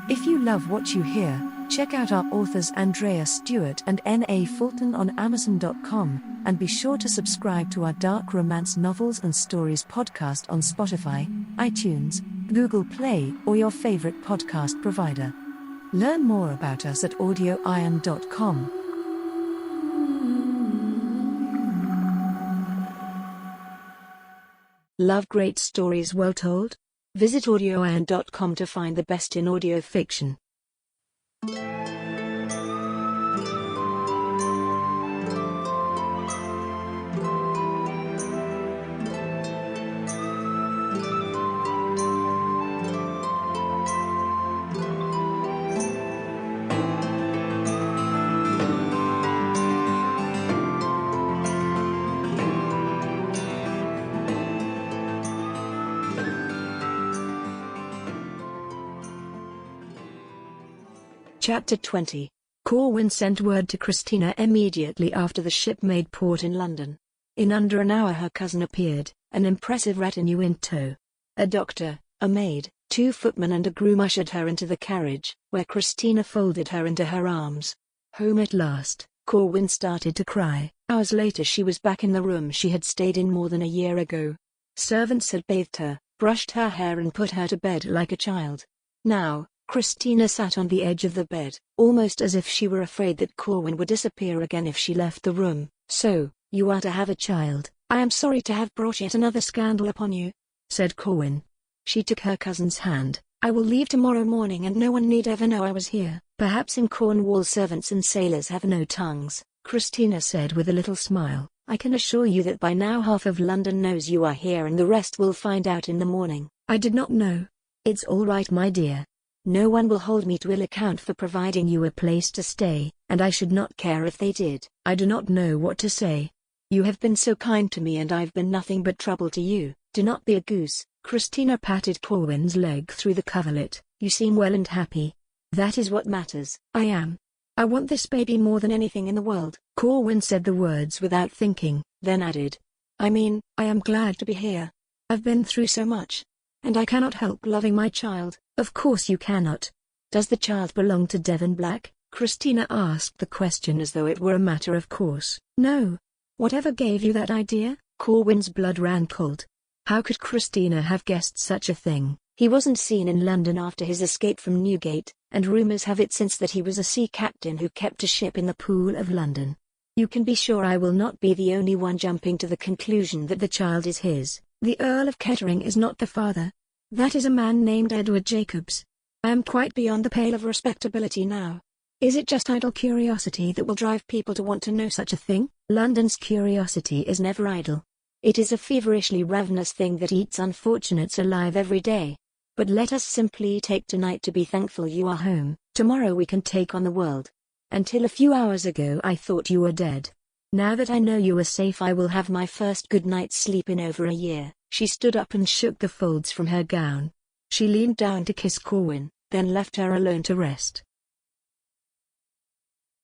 If you love what you hear, check out our authors Andreya, Stuart and N.A. Fulton on Amazon.com, and be sure to subscribe to our dark romance novels and stories podcast on Spotify, iTunes, Google Play, or your favorite podcast provider. Learn more about us at audioiron.com. Love great stories well told? Visit audioiron.com to find the best in audio fiction. Chapter 20. Corwyn sent word to Christina immediately after the ship made port in London. In under an hour her cousin appeared, an impressive retinue in tow. A doctor, a maid, 2 footmen and a groom ushered her into the carriage, where Christina folded her into her arms. Home at last, Corwyn started to cry. Hours later she was back in the room she had stayed in more than a year ago. Servants had bathed her, brushed her hair and put her to bed like a child. Now, Christina sat on the edge of the bed, almost as if she were afraid that Corwyn would disappear again if she left the room. "So, you are to have a child. I am sorry to have brought yet another scandal upon you," said Corwyn. She took her cousin's hand. "I will leave tomorrow morning and no one need ever know I was here." "Perhaps in Cornwall servants and sailors have no tongues," Christina said with a little smile. "I can assure you that by now half of London knows you are here and the rest will find out in the morning." "I did not know." "It's all right, my dear. No one will hold me to ill account for providing you a place to stay, and I should not care if they did." "I do not know what to say. You have been so kind to me and I've been nothing but trouble to you." "Do not be a goose." Christina patted Corwyn's leg through the coverlet. "You seem well and happy. That is what matters." "I am. I want this baby more than anything in the world." Corwyn said the words without thinking, then added, I am glad to be here. I've been through so much. And I cannot help loving my child." "Of course you cannot. Does the child belong to Devon Black?" Christina asked the question as though it were a matter of course. "No. Whatever gave you that idea?" Corwyn's blood ran cold. How could Christina have guessed such a thing? He wasn't seen in London after his escape from Newgate, and rumours have it since that he was a sea captain who kept a ship in the Pool of London. "You can be sure I will not be the only one jumping to the conclusion that the child is his. The Earl of Kettering is not the father. That is a man named Edward Jacobs. I am quite beyond the pale of respectability now. Is it just idle curiosity that will drive people to want to know such a thing?" "London's curiosity is never idle. It is a feverishly ravenous thing that eats unfortunates alive every day. But let us simply take tonight to be thankful you are home. Tomorrow we can take on the world. Until a few hours ago I thought you were dead. Now that I know you are safe I will have my first good night's sleep in over a year." She stood up and shook the folds from her gown. She leaned down to kiss Corwyn, then left her alone to rest.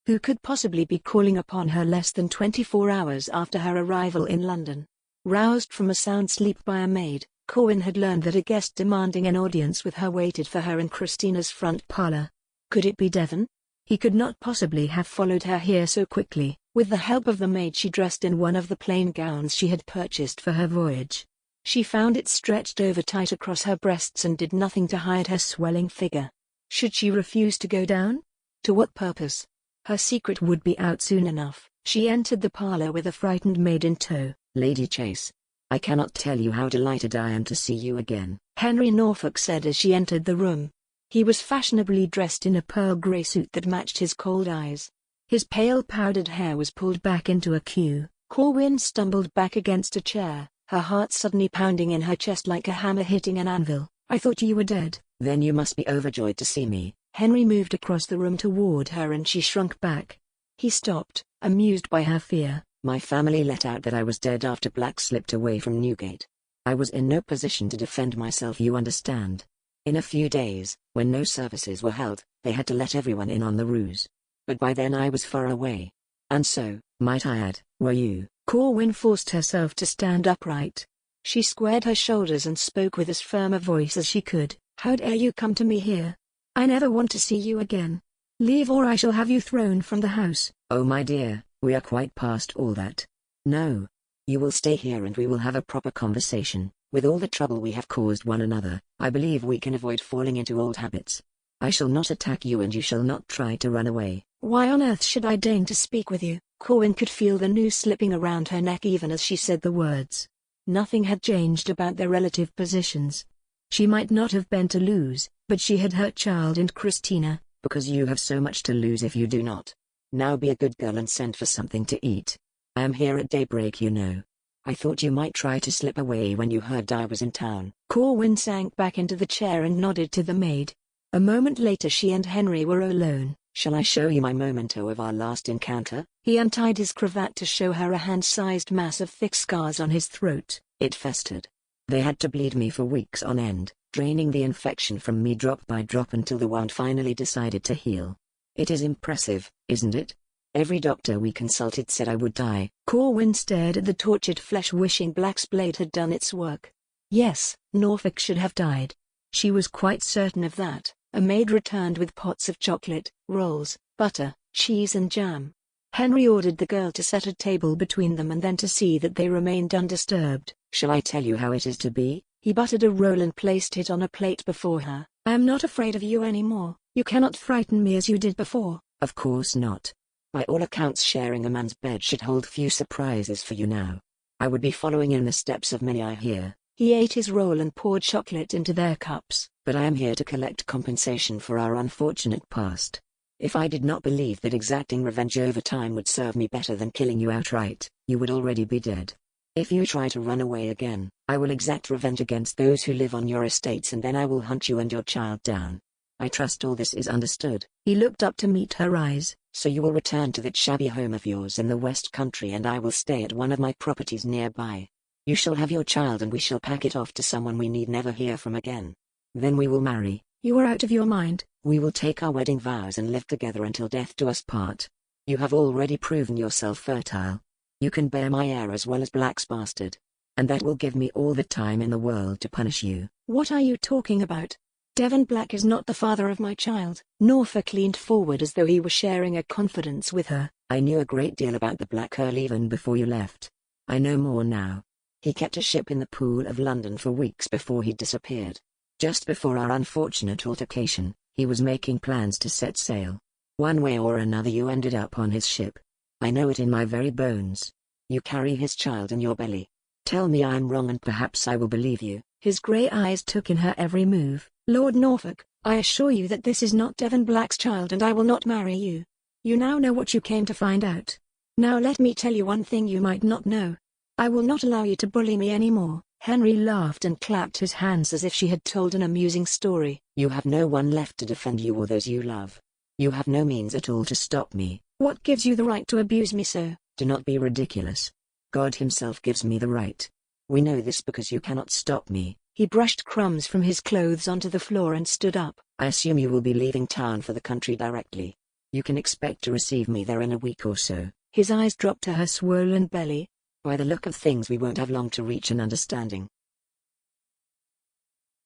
Who could possibly be calling upon her less than 24 hours after her arrival in London? Roused from a sound sleep by a maid, Corwyn had learned that a guest demanding an audience with her waited for her in Christina's front parlour. Could it be Devon? He could not possibly have followed her here so quickly. With the help of the maid she dressed in one of the plain gowns she had purchased for her voyage. She found it stretched over tight across her breasts and did nothing to hide her swelling figure. Should she refuse to go down? To what purpose? Her secret would be out soon enough. She entered the parlour with a frightened maid in tow. "Lady Chase, I cannot tell you how delighted I am to see you again," Henry Norfolk said as she entered the room. He was fashionably dressed in a pearl grey suit that matched his cold eyes. His pale powdered hair was pulled back into a queue. Corwyn stumbled back against a chair, her heart suddenly pounding in her chest like a hammer hitting an anvil. "I thought you were dead." "Then you must be overjoyed to see me." Henry moved across the room toward her and she shrunk back. He stopped, amused by her fear. "My family let out that I was dead after Black slipped away from Newgate. I was in no position to defend myself, you understand. In a few days, when no services were held, they had to let everyone in on the ruse. But by then I was far away. And so, might I add, were you." Corwyn forced herself to stand upright. She squared her shoulders and spoke with as firm a voice as she could. "How dare you come to me here? I never want to see you again. Leave or I shall have you thrown from the house. Oh my dear, we are quite past all that. No. You will stay here and we will have a proper conversation. With all the trouble we have caused one another, I believe we can avoid falling into old habits. I shall not attack you and you shall not try to run away. Why on earth should I deign to speak with you? Corwyn could feel the noose slipping around her neck even as she said the words. Nothing had changed about their relative positions. She might not have been to lose, but she had her child and Christina. Because you have so much to lose if you do not. Now be a good girl and send for something to eat. I am here at daybreak, you know. I thought you might try to slip away when you heard I was in town. Corwyn sank back into the chair and nodded to the maid. A moment later she and Henry were alone. Shall I show you my memento of our last encounter? He untied his cravat to show her a hand-sized mass of thick scars on his throat. It festered. They had to bleed me for weeks on end, draining the infection from me drop by drop until the wound finally decided to heal. It is impressive, isn't it? Every doctor we consulted said I would die. Corwyn stared at the tortured flesh, wishing Black's blade had done its work. Yes, Norfolk should have died. She was quite certain of that. A maid returned with pots of chocolate, rolls, butter, cheese and jam. Henry ordered the girl to set a table between them and then to see that they remained undisturbed. Shall I tell you how it is to be? He buttered a roll and placed it on a plate before her. I am not afraid of you anymore. You cannot frighten me as you did before. Of course not. By all accounts, sharing a man's bed should hold few surprises for you now. I would be following in the steps of many, I hear. He ate his roll and poured chocolate into their cups. But I am here to collect compensation for our unfortunate past. If I did not believe that exacting revenge over time would serve me better than killing you outright, you would already be dead. If you try to run away again, I will exact revenge against those who live on your estates and then I will hunt you and your child down. I trust all this is understood. He looked up to meet her eyes. So you will return to that shabby home of yours in the West Country and I will stay at one of my properties nearby. You shall have your child and we shall pack it off to someone we need never hear from again. Then we will marry. You are out of your mind. We will take our wedding vows and live together until death do us part. You have already proven yourself fertile. You can bear my heir as well as Black's bastard. And that will give me all the time in the world to punish you. What are you talking about? Devon Black is not the father of my child. Norfolk leaned forward as though he were sharing a confidence with her. I knew a great deal about the Black Earl even before you left. I know more now. He kept a ship in the Pool of London for weeks before he disappeared. Just before our unfortunate altercation, he was making plans to set sail. One way or another you ended up on his ship. I know it in my very bones. You carry his child in your belly. Tell me I am wrong and perhaps I will believe you. His grey eyes took in her every move. Lord Norfolk, I assure you that this is not Devon Black's child and I will not marry you. You now know what you came to find out. Now let me tell you one thing you might not know. I will not allow you to bully me anymore. Henry laughed and clapped his hands as if she had told an amusing story. You have no one left to defend you or those you love. You have no means at all to stop me. What gives you the right to abuse me so? Do not be ridiculous. God himself gives me the right. We know this because you cannot stop me. He brushed crumbs from his clothes onto the floor and stood up. I assume you will be leaving town for the country directly. You can expect to receive me there in a week or so. His eyes dropped to her swollen belly. By the look of things we won't have long to reach an understanding.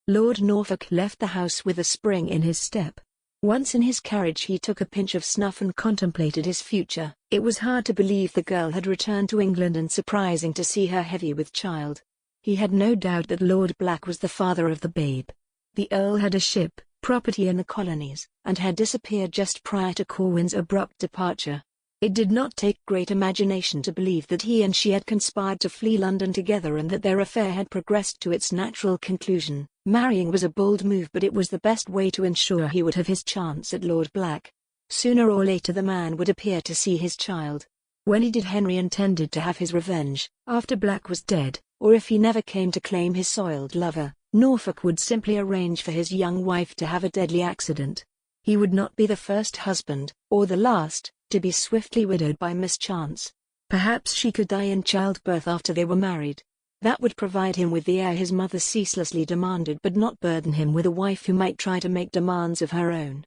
Lord Norfolk left the house with a spring in his step. Once in his carriage he took a pinch of snuff and contemplated his future. It was hard to believe the girl had returned to England and surprising to see her heavy with child. He had no doubt that Lord Black was the father of the babe. The Earl had a ship, property in the colonies, and had disappeared just prior to Corwyn's abrupt departure. It did not take great imagination to believe that he and she had conspired to flee London together and that their affair had progressed to its natural conclusion. Marrying was a bold move, but it was the best way to ensure he would have his chance at Lord Black. Sooner or later the man would appear to see his child. When he did, Henry intended to have his revenge. After Black was dead, or if he never came to claim his soiled lover, Norfolk would simply arrange for his young wife to have a deadly accident. He would not be the first husband, or the last, to be swiftly widowed by mischance. Perhaps she could die in childbirth after they were married. That would provide him with the heir his mother ceaselessly demanded, but not burden him with a wife who might try to make demands of her own.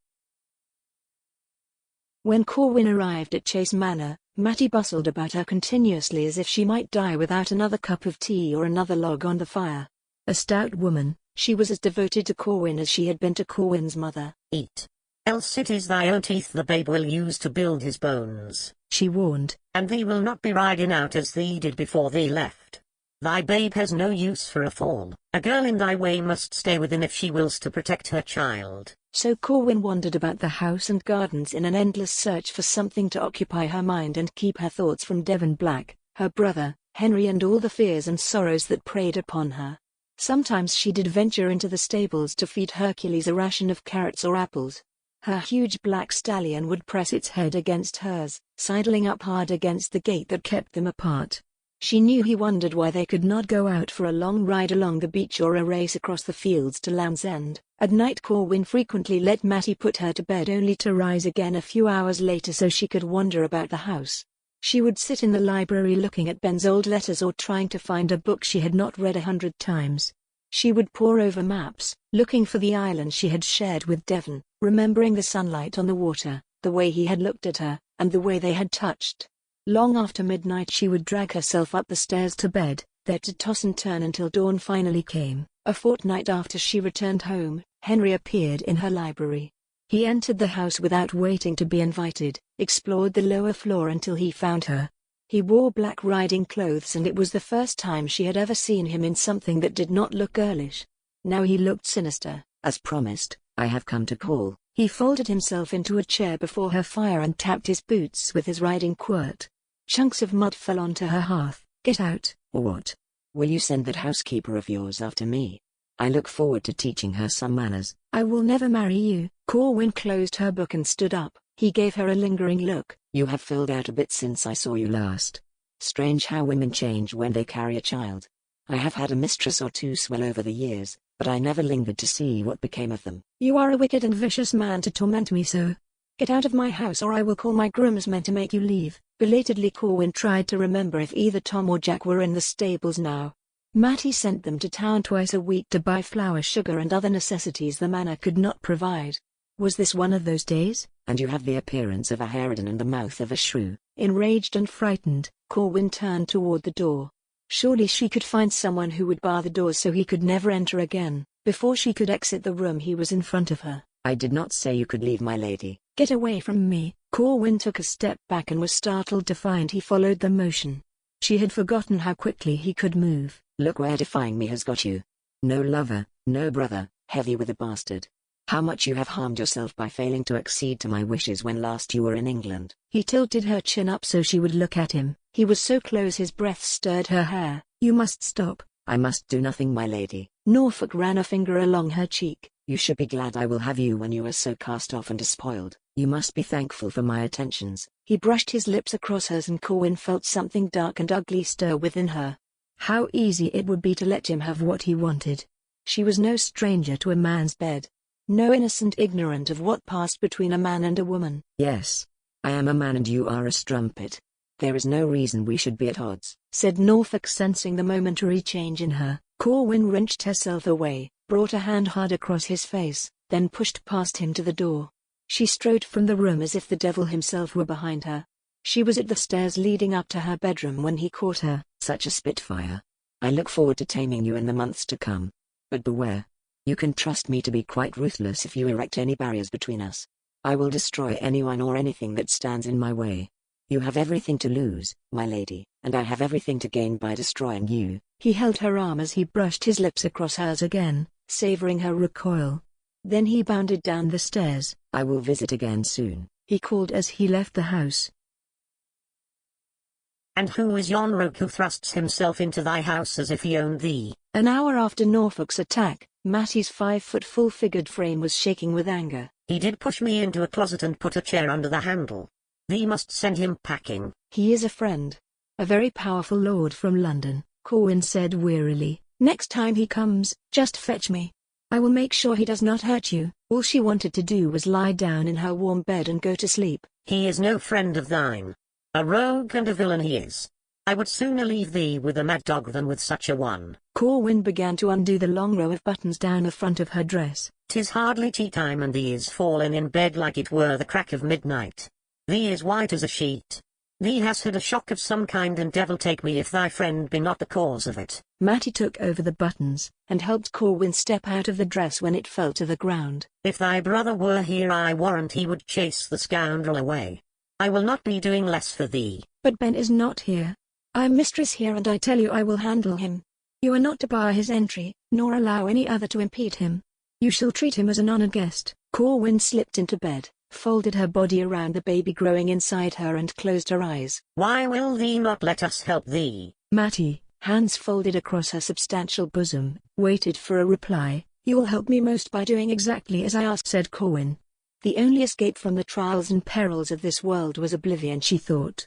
When Corwyn arrived at Chase Manor, Mattie bustled about her continuously as if she might die without another cup of tea or another log on the fire. A stout woman, She was as devoted to Corwyn as she had been to Corwyn's mother. "Eat. Else it is thy own teeth the babe will use to build his bones," she warned. "and thee will not be riding out as thee did before thee left. Thy babe has no use for a fall. A girl in thy way must stay within if she wills to protect her child." So Corwyn wandered about the house and gardens in an endless search for something to occupy her mind and keep her thoughts from Devon Black, her brother, Henry, and all the fears and sorrows that preyed upon her. Sometimes she did venture into the stables to feed Hercules a ration of carrots or apples. Her huge black stallion would press its head against hers, sidling up hard against the gate that kept them apart. She knew he wondered why they could not go out for a long ride along the beach or a race across the fields to Land's End. At night Corwyn frequently let Mattie put her to bed only to rise again a few hours later so she could wander about the house. She would sit in the library looking at Ben's old letters or trying to find a book she had not read 100 times. She would pore over maps, looking for the island she had shared with Devon, remembering the sunlight on the water, the way he had looked at her, and the way they had touched. Long after midnight she would drag herself up the stairs to bed, there to toss and turn until dawn finally came. A fortnight after she returned home, Henry appeared in her library. He entered the house without waiting to be invited, explored the lower floor until he found her. He wore black riding clothes and it was the first time she had ever seen him in something that did not look girlish. Now he looked sinister. As promised, I have come to call. He folded himself into a chair before her fire and tapped his boots with his riding quirt. Chunks of mud fell onto her hearth. "Get out." Or what? Will you send that housekeeper of yours after me? I look forward to teaching her some manners. "I will never marry you." Corwyn closed her book and stood up. He gave her a lingering look. You have filled out a bit since I saw you last. Strange how women change when they carry a child. I have had a mistress or two swell over the years, but I never lingered to see what became of them. "You are a wicked and vicious man to torment me so. Get out of my house or I will call my groomsmen to make you leave." Belatedly Corwyn tried to remember if either Tom or Jack were in the stables now. Mattie sent them to town twice a week to buy flour, sugar and other necessities the manor could not provide. Was this one of those days? And you have the appearance of a harridan and the mouth of a shrew. Enraged and frightened, Corwyn turned toward the door. Surely she could find someone who would bar the doors so he could never enter again. Before she could exit the room he was in front of her. I did not say you could leave, my lady. "Get away from me." Corwyn took a step back and was startled to find he followed the motion. She had forgotten how quickly he could move. Look where defying me has got you. No lover, no brother, heavy with a bastard. How much you have harmed yourself by failing to accede to my wishes when last you were in England. He tilted her chin up so she would look at him. He was so close his breath stirred her hair. "You must stop." I must do nothing, my lady. Norfolk ran a finger along her cheek. You should be glad I will have you when you are so cast off and despoiled. You must be thankful for my attentions. He brushed his lips across hers and Corwyn felt something dark and ugly stir within her. How easy it would be to let him have what he wanted. She was no stranger to a man's bed. No innocent ignorant of what passed between a man and a woman. Yes. I am a man and you are a strumpet. There is no reason we should be at odds, said Norfolk, sensing the momentary change in her. Corwyn wrenched herself away, brought a hand hard across his face, then pushed past him to the door. She strode from the room as if the devil himself were behind her. She was at the stairs leading up to her bedroom when he caught her. Such a spitfire. I look forward to taming you in the months to come. But beware. You can trust me to be quite ruthless if you erect any barriers between us. I will destroy anyone or anything that stands in my way. You have everything to lose, my lady, and I have everything to gain by destroying you. He held her arm as he brushed his lips across hers again, savoring her recoil. Then he bounded down the stairs. I will visit again soon, he called as he left the house. And who is yon rogue who thrusts himself into thy house as if he owned thee? An hour after Norfolk's attack, Mattie's 5-foot full-figured frame was shaking with anger. He did push me into a closet and put a chair under the handle. Thee must send him packing. He is a friend. A very powerful lord from London, Corwyn said wearily. Next time he comes, just fetch me. I will make sure he does not hurt you. All she wanted to do was lie down in her warm bed and go to sleep. He is no friend of thine. A rogue and a villain he is. I would sooner leave thee with a mad dog than with such a one. Corwyn began to undo the long row of buttons down the front of her dress. 'Tis hardly tea time and thee is fallen in bed like it were the crack of midnight. Thee is white as a sheet. Thee has had a shock of some kind, and devil take me if thy friend be not the cause of it. Matty took over the buttons, and helped Corwyn step out of the dress when it fell to the ground. If thy brother were here, I warrant he would chase the scoundrel away. I will not be doing less for thee. But Ben is not here. I am mistress here, and I tell you I will handle him. You are not to bar his entry, nor allow any other to impede him. You shall treat him as an honored guest. Corwyn slipped into bed, folded her body around the baby growing inside her and closed her eyes. Why will thee not let us help thee? Matty, hands folded across her substantial bosom, waited for a reply. You will help me most by doing exactly as I ask, said Corwyn. The only escape from the trials and perils of this world was oblivion, she thought.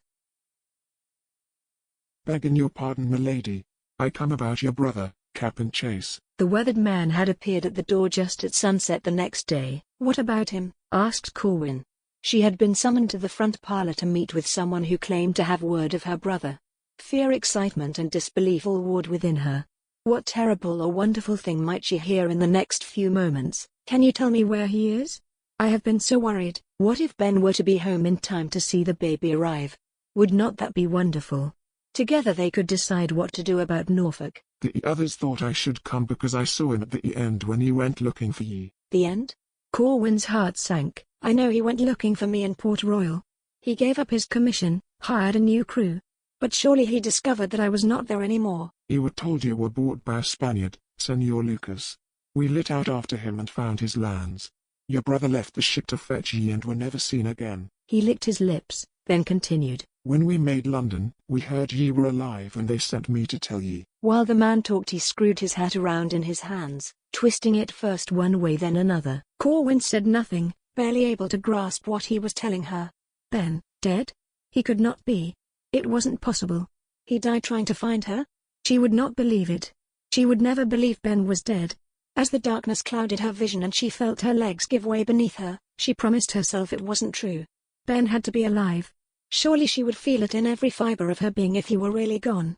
Begging your pardon, milady. I come about your brother, Captain Chase. The weathered man had appeared at the door just at sunset the next day. What about him? Asked Corwyn. She had been summoned to the front parlor to meet with someone who claimed to have word of her brother. Fear, excitement and disbelief all warred within her. What terrible or wonderful thing might she hear in the next few moments? Can you tell me where he is? I have been so worried. What if Ben were to be home in time to see the baby arrive? Would not that be wonderful? Together they could decide what to do about Norfolk. The others thought I should come because I saw him at the end when he went looking for ye. The end? Corwyn's heart sank. I know he went looking for me in Port Royal. He gave up his commission, hired a new crew. But surely he discovered that I was not there anymore. He were told you were bought by a Spaniard, Senor Lucas. We lit out after him and found his lands. Your brother left the ship to fetch ye and were never seen again. He licked his lips, then continued. When we made London, we heard ye were alive and they sent me to tell ye. While the man talked, he screwed his hat around in his hands, twisting it first one way then another. Corwyn said nothing, barely able to grasp what he was telling her. Ben, dead? He could not be. It wasn't possible. He died trying to find her? She would not believe it. She would never believe Ben was dead. As the darkness clouded her vision and she felt her legs give way beneath her, she promised herself it wasn't true. Ben had to be alive. Surely she would feel it in every fiber of her being if he were really gone.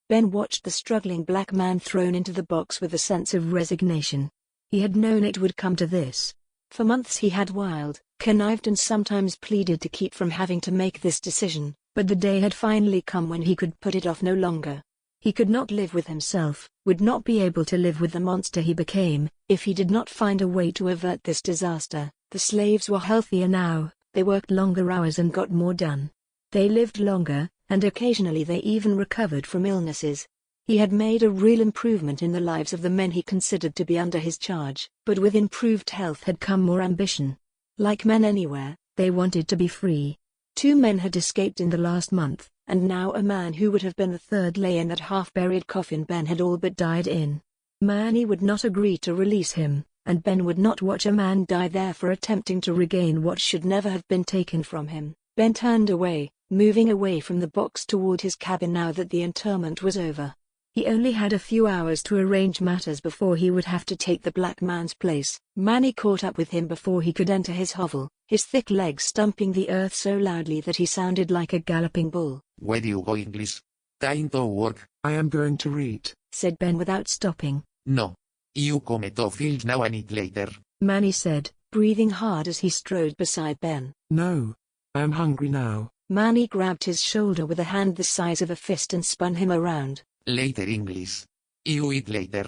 Ben watched the struggling black man thrown into the box with a sense of resignation. He had known it would come to this. For months he had wiled, connived and sometimes pleaded to keep from having to make this decision, but the day had finally come when he could put it off no longer. He could not live with himself, would not be able to live with the monster he became, if he did not find a way to avert this disaster. The slaves were healthier now, they worked longer hours and got more done. They lived longer, and occasionally they even recovered from illnesses. He had made a real improvement in the lives of the men he considered to be under his charge, but with improved health had come more ambition. Like men anywhere, they wanted to be free. 2 men had escaped in the last month, and now a man who would have been the third lay in that half-buried coffin Ben had all but died in. Manny would not agree to release him, and Ben would not watch a man die there for attempting to regain what should never have been taken from him. Ben turned away, moving away from the box toward his cabin now that the interment was over. He only had a few hours to arrange matters before he would have to take the black man's place. Manny caught up with him before he could enter his hovel, his thick legs stumping the earth so loudly that he sounded like a galloping bull. Where do you go, English? Time to work. I am going to read, said Ben without stopping. No. You come to field now and eat later. Manny said, breathing hard as he strode beside Ben. No. I am hungry now. Manny grabbed his shoulder with a hand the size of a fist and spun him around. Later, English. You eat later.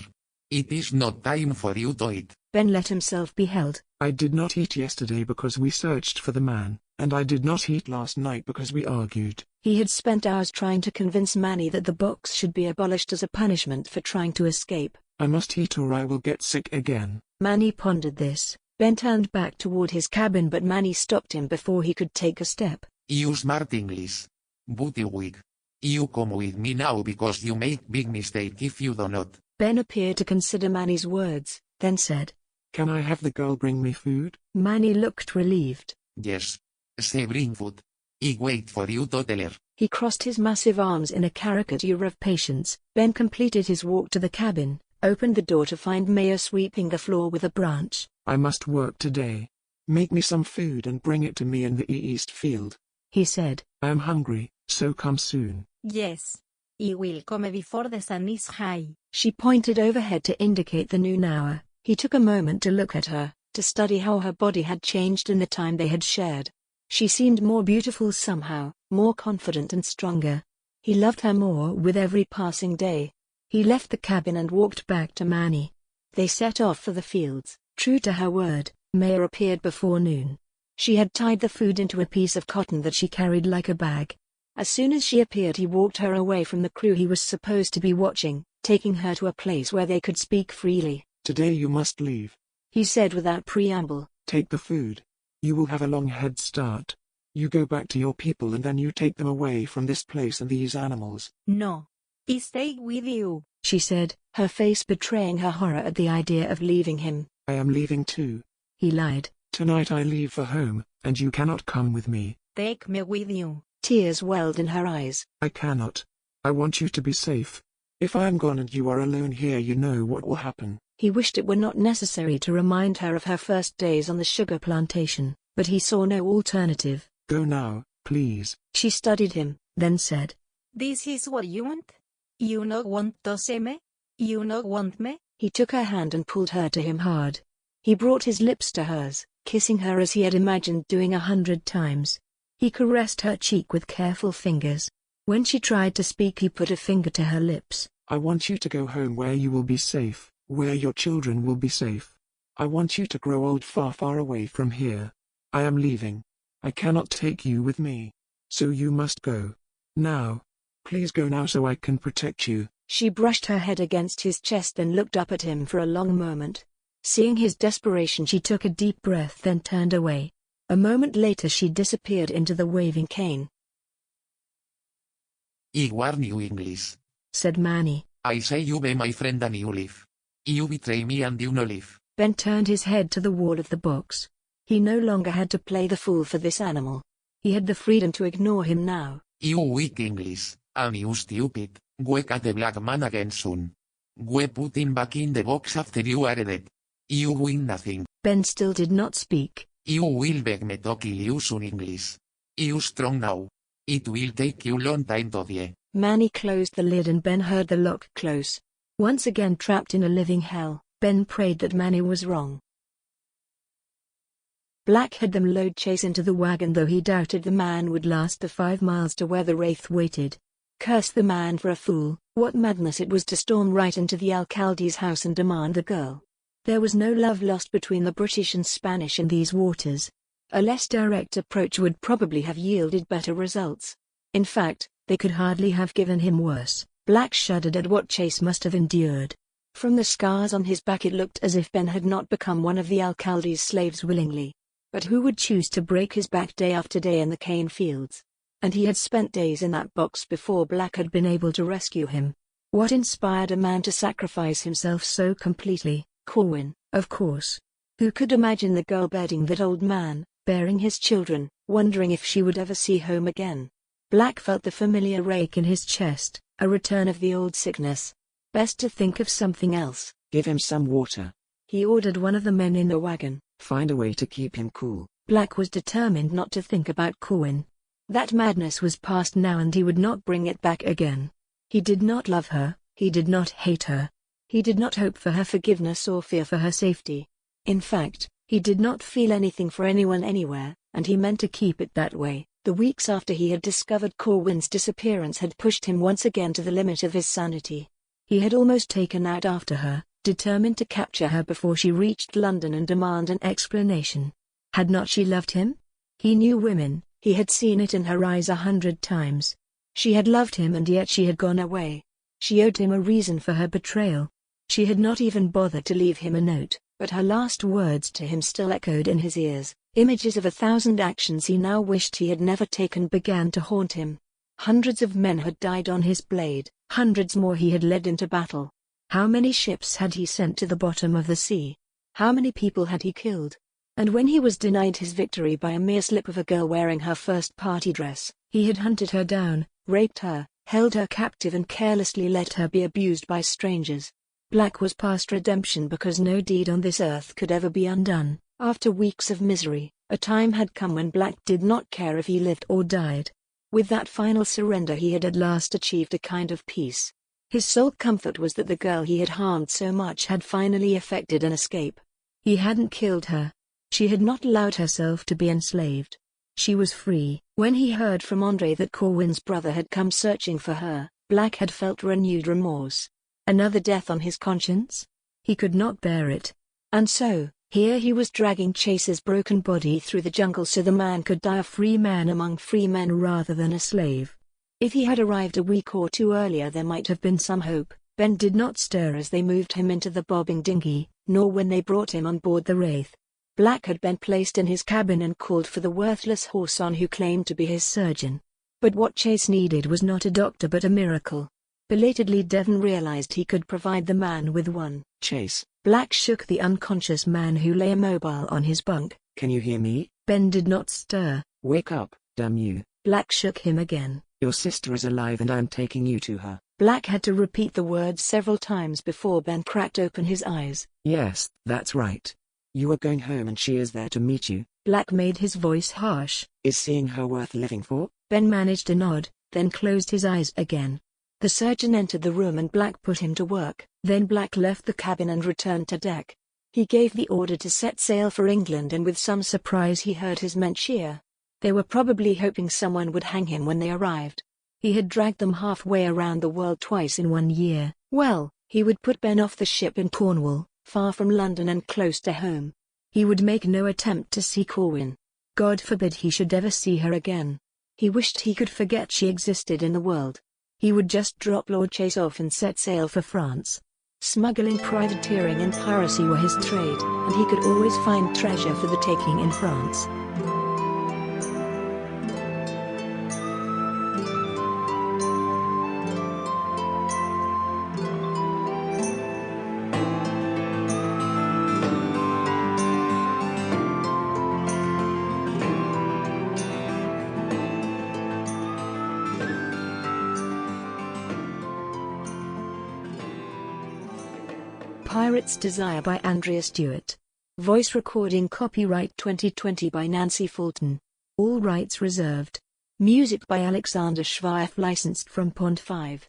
It is not time for you to eat. Ben let himself be held. I did not eat yesterday because we searched for the man, and I did not eat last night because we argued. He had spent hours trying to convince Manny that the box should be abolished as a punishment for trying to escape. I must eat or I will get sick again. Manny pondered this. Ben turned back toward his cabin, but Manny stopped him before he could take a step. You smart English. Buttywig. You come with me now because you make big mistake if you do not. Ben appeared to consider Manny's words, then said, Can I have the girl bring me food? Manny looked relieved. Yes. Say bring food. I wait for you to tell her. He crossed his massive arms in a caricature of patience. Ben completed his walk to the cabin, opened the door to find Maya sweeping the floor with a branch. I must work today. Make me some food and bring it to me in the east field, he said. I am hungry, so come soon. Yes. I will come before the sun is high. She pointed overhead to indicate the noon hour. He took a moment to look at her, to study how her body had changed in the time they had shared. She seemed more beautiful somehow, more confident and stronger. He loved her more with every passing day. He left the cabin and walked back to Manny. They set off for the fields. True to her word, Maya appeared before noon. She had tied the food into a piece of cotton that she carried like a bag. As soon as she appeared, he walked her away from the crew he was supposed to be watching, taking her to a place where they could speak freely. Today you must leave, he said without preamble. Take the food. You will have a long head start. You go back to your people and then you take them away from this place and these animals. No. I stay with you, she said, her face betraying her horror at the idea of leaving him. I am leaving too. He lied. Tonight I leave for home, and you cannot come with me. Take me with you. Tears welled in her eyes. I cannot. I want you to be safe. If I am gone and you are alone here, you know what will happen. He wished it were not necessary to remind her of her first days on the sugar plantation, but he saw no alternative. Go now, please. She studied him, then said, This is what you want? You not want to see me? You not want me? He took her hand and pulled her to him hard. He brought his lips to hers, kissing her as he had imagined doing 100 times. He caressed her cheek with careful fingers. When she tried to speak, he put a finger to her lips. I want you to go home where you will be safe, where your children will be safe. I want you to grow old far, far away from here. I am leaving. I cannot take you with me. So you must go. Now. Please go now so I can protect you. She brushed her head against his chest and looked up at him for a long moment. Seeing his desperation, she took a deep breath, then turned away. A moment later she disappeared into the waving cane. I warn you, English, said Manny. I say you be my friend and you live. You betray me and you no live. Ben turned his head to the wall of the box. He no longer had to play the fool for this animal. He had the freedom to ignore him now. You weak English, and you stupid, we cut the black man again soon. We put him back in the box after you are dead. You win nothing. Ben still did not speak. You will beg me to kill you soon, English. You strong now. It will take you long time to die. Manny closed the lid and Ben heard the lock close. Once again trapped in a living hell, Ben prayed that Manny was wrong. Black had them load Chase into the wagon, though he doubted the man would last the 5 miles to where the wraith waited. Curse the man for a fool. What madness it was to storm right into the alcalde's house and demand the girl. There was no love lost between the British and Spanish in these waters. A less direct approach would probably have yielded better results. In fact, they could hardly have given him worse. Black shuddered at what Chase must have endured. From the scars on his back it looked as if Ben had not become one of the alcalde's slaves willingly. But who would choose to break his back day after day in the cane fields? And he had spent days in that box before Black had been able to rescue him. What inspired a man to sacrifice himself so completely? Corwyn, of course. Who could imagine the girl bedding that old man, bearing his children, wondering if she would ever see home again? Black felt the familiar rake in his chest, a return of the old sickness. Best to think of something else. Give him some water. He ordered one of the men in the wagon. Find a way to keep him cool. Black was determined not to think about Corwyn. That madness was past now and he would not bring it back again. He did not love her, he did not hate her. He did not hope for her forgiveness or fear for her safety. In fact, he did not feel anything for anyone anywhere, and he meant to keep it that way. The weeks after he had discovered Corwyn's disappearance had pushed him once again to the limit of his sanity. He had almost taken out after her, determined to capture her before she reached London and demand an explanation. Had not she loved him? He knew women, he had seen it in her eyes 100 times. She had loved him and yet she had gone away. She owed him a reason for her betrayal. She had not even bothered to leave him a note, but her last words to him still echoed in his ears. Images of 1,000 actions he now wished he had never taken began to haunt him. Hundreds of men had died on his blade, hundreds more he had led into battle. How many ships had he sent to the bottom of the sea? How many people had he killed? And when he was denied his victory by a mere slip of a girl wearing her first party dress, he had hunted her down, raped her, held her captive and carelessly let her be abused by strangers. Black was past redemption because no deed on this earth could ever be undone. After weeks of misery, a time had come when Black did not care if he lived or died. With that final surrender he had at last achieved a kind of peace. His sole comfort was that the girl he had harmed so much had finally effected an escape. He hadn't killed her. She had not allowed herself to be enslaved. She was free. When he heard from Andreya that Corwyn's brother had come searching for her, Black had felt renewed remorse. Another death on his conscience? He could not bear it. And so, here he was dragging Chase's broken body through the jungle so the man could die a free man among free men rather than a slave. If he had arrived a week or two earlier there might have been some hope. Ben did not stir as they moved him into the bobbing dinghy, nor when they brought him on board the Wraith. Black had been placed in his cabin and called for the worthless horse-on who claimed to be his surgeon. But what Chase needed was not a doctor but a miracle. Belatedly Devon realized he could provide the man with one. Chase. Black shook the unconscious man who lay immobile on his bunk. Can you hear me? Ben did not stir. Wake up, damn you. Black shook him again. Your sister is alive and I am taking you to her. Black had to repeat the words several times before Ben cracked open his eyes. Yes, that's right. You are going home and she is there to meet you. Black made his voice harsh. Is seeing her worth living for? Ben managed a nod, then closed his eyes again. The surgeon entered the room and Black put him to work. Then Black left the cabin and returned to deck. He gave the order to set sail for England and with some surprise he heard his men cheer. They were probably hoping someone would hang him when they arrived. He had dragged them halfway around the world twice in 1 year. Well, he would put Ben off the ship in Cornwall, far from London and close to home. He would make no attempt to see Corwyn. God forbid he should ever see her again. He wished he could forget she existed in the world. He would just drop Lord Chase off and set sail for France. Smuggling, privateering and piracy were his trade, and he could always find treasure for the taking in France. Pirate's Desire by Andreya Stuart. Voice recording copyright 2020 by Nancy Fulton. All rights reserved. Music by Alexander Schweif licensed from Pond 5.